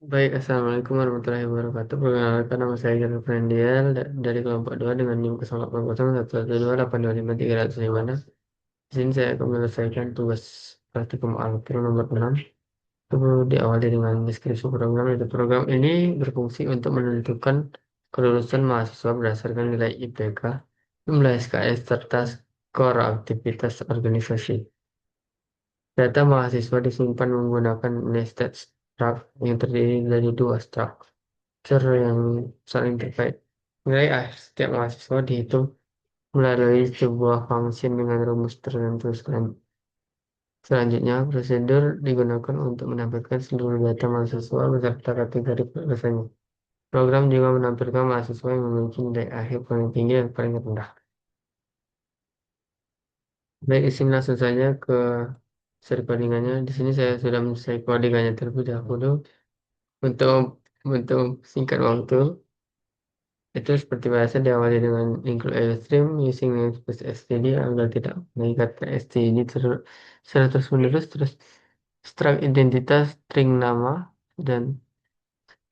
Baik, Assalamualaikum warahmatullahi wabarakatuh. Perkenalkan nama saya Gero Prendial dari kelompok 2 dengan NIM 080112812536. Di sini saya akan menyelesaikan tugas praktikum alur nomor 6. Itu diawali dengan deskripsi program. Itu program ini berfungsi untuk menentukan kelulusan mahasiswa berdasarkan nilai IPK, jumlah SKS, serta skor aktivitas organisasi. Data mahasiswa disimpan menggunakan nested struct yang terdiri dari dua struktur yang saling terkait. Nilai akhir setiap mahasiswa dihitung melalui sebuah function dengan rumus tertentu. Selanjutnya, prosedur digunakan untuk menampilkan seluruh data mahasiswa beserta kategori kelulusannya. Program juga menampilkan mahasiswa yang memiliki nilai akhir paling tinggi dan paling rendah. Baik, isi langsung saja ke seri codingannya. Di sini saya sudah selesai codingannya terlebih dahulu. Untuk singkat waktu, itu seperti biasa diawali dengan include stream using namespace std agar tidak mengikat ke std secara terus menerus. Terus struct identitas, string nama, dan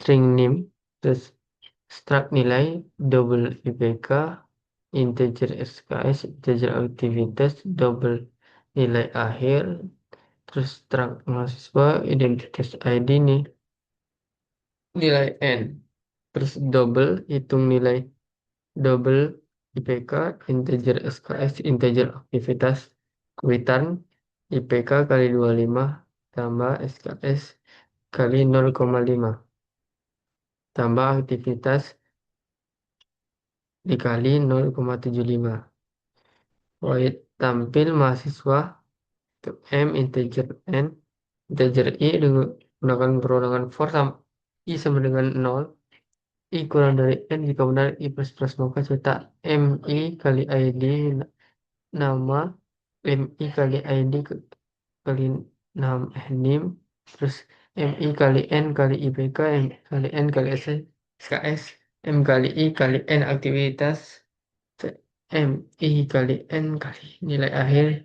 string name. Terus struct nilai, double IPK, integer SKS, integer aktivitas, double nilai akhir. Terus struct mahasiswa, identitas ID nih, nilai N. Terus double, hitung nilai double IPK, integer SKS, integer aktivitas, return IPK kali 25 tambah SKS kali 0,5 tambah aktivitas dikali 0,75. Void tampil mahasiswa untuk M integer N integer I dengan menggunakan perorangan for I sama dengan 0. I kurang dari N jika benar I plus plus, maka cetak MI kali ID nama, MI kali ID kali NIM, terus MI kali N kali IPK, M kali N kali SKS, M kali I kali N aktivitas, MI kali N kali nilai akhir,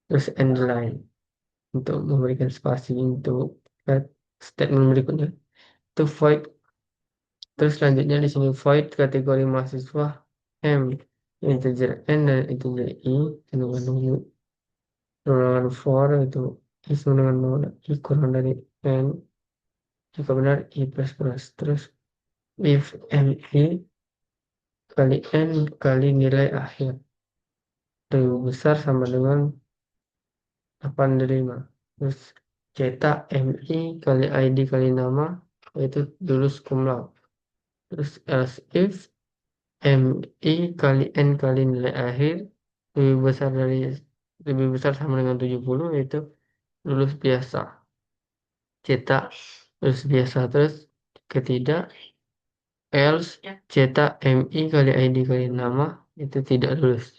terus end line untuk memberikan spasi untuk statement berikutnya. Itu void. Terus selanjutnya di sini void kategori mahasiswa M integer N dan integer I dengan rulangan for itu I sama dengan 0, I kurang dari N jika benar I plus plus. Terus if MI kali N kali nilai akhir lebih besar sama dengan 85. Terus cetak MI kali ID kali nama, yaitu lulus cum laude. Terus else if MI kali N kali nilai akhir lebih besar sama dengan 70, yaitu lulus biasa. Cetak lulus biasa. Terus ketidak else cetak MI kali ID kali nama, itu tidak lulus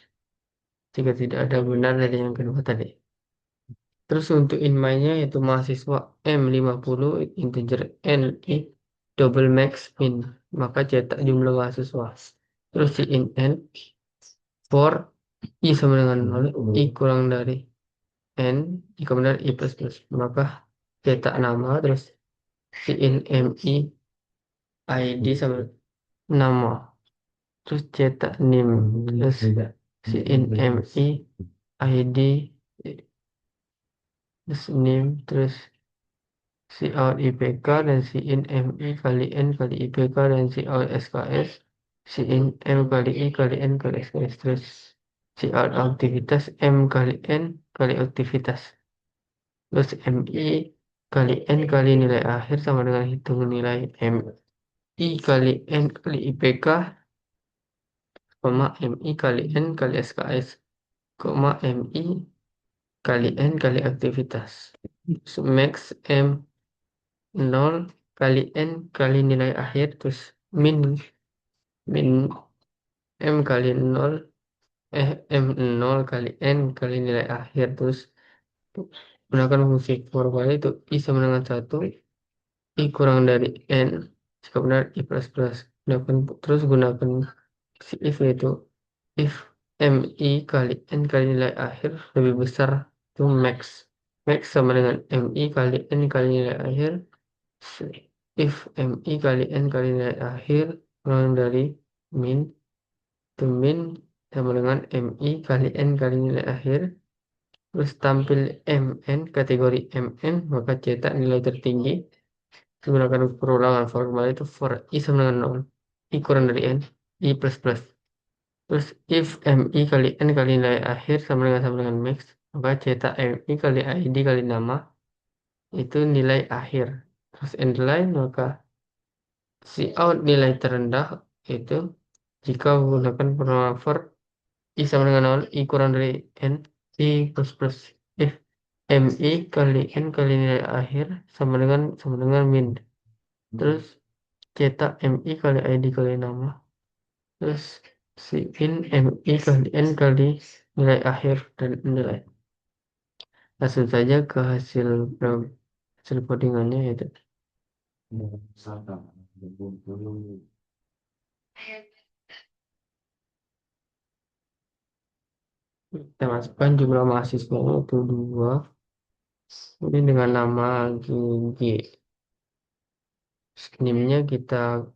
jika tidak ada benar dari yang kedua tadi. Terus untuk inmainya yaitu mahasiswa M50 integer N I double max min, maka cetak jumlah mahasiswa. Terus si in N for I sama dengan 0, I kurang dari N jika benar I plus plus, maka cetak nama. Terus si in MI ID sama nama, terus cetak NIM. Terus si in MI ID terus NIM, terus si out IPK dan si in MI kali N kali IPK dan si out SKS, si in M kali I kali N kali SKS, terus si out aktivitas M kali N kali aktivitas, terus MI kali N kali nilai akhir sama dengan hitung nilai MI kali N kali IPK, koma MI kali N kali SKS, koma MI kali N kali aktivitas. So, max M 0 kali N kali nilai akhir, terus min min M kali 0 M0 kali N kali nilai akhir, terus gunakan fungsi for kali itu I sama dengan 1, I kurang dari N jika benar I plus plus. Terus gunakan si if, yaitu if MI kali N kali nilai akhir lebih besar itu max sama dengan MI kali N kali nilai akhir if MI kali N kali nilai akhir kurang dari min, itu min sama dengan MI kali N kali nilai akhir. Terus tampil MN, kategori MN, maka cetak nilai tertinggi. Menggunakan perulangan formula itu for I sama dengan 0. I kurang dari N, I plus plus. Terus if MI kali N kali nilai akhir sama dengan max, maka cetak MI kali ID kali nama, itu nilai akhir. Terus endline, maka si out nilai terendah itu jika menggunakan formula for I sama dengan 0, I kurang dari N, I plus plus. If MI kali N kali nilai akhir sama dengan min. Terus cetak MI kali ID kali nama. Terus si in MI kali N kali nilai akhir dan nilai. Langsung saja ke hasil codingannya itu. Kita masukkan jumlah mahasiswanya itu 2. Ini dengan nama GG. NIM-nya kita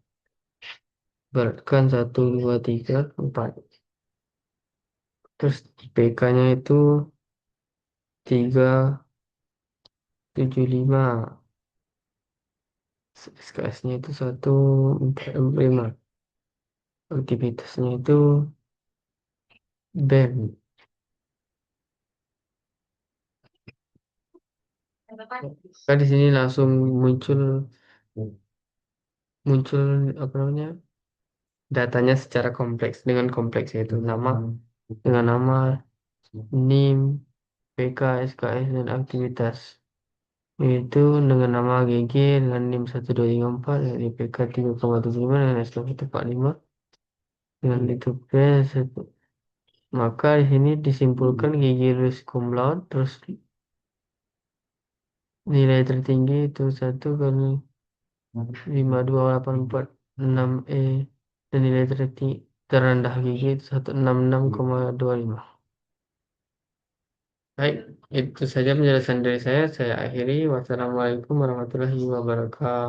beratkan 1, 2, 3, 4. Terus IPK-nya itu 375. SKS-nya itu 1, 4, 5. Aktivitasnya itu BEM. Kan di sini langsung muncul muncul apa namanya, datanya secara kompleks, dengan kompleks yaitu dengan nama, NIM, PK, SKS, dan aktivitas. Yaitu dengan nama GG dengan NIM 1234, dan IPK 3,75, dengan SKS 145, dengan itu PS. Maka di sini disimpulkan GG lulus cum laude, terus nilai tertinggi itu 1 kali 5,284,6 dan nilai terendah GG itu 166,25. Baik, itu saja penjelasan dari saya. Saya akhiri. Wassalamualaikum warahmatullahi wabarakatuh.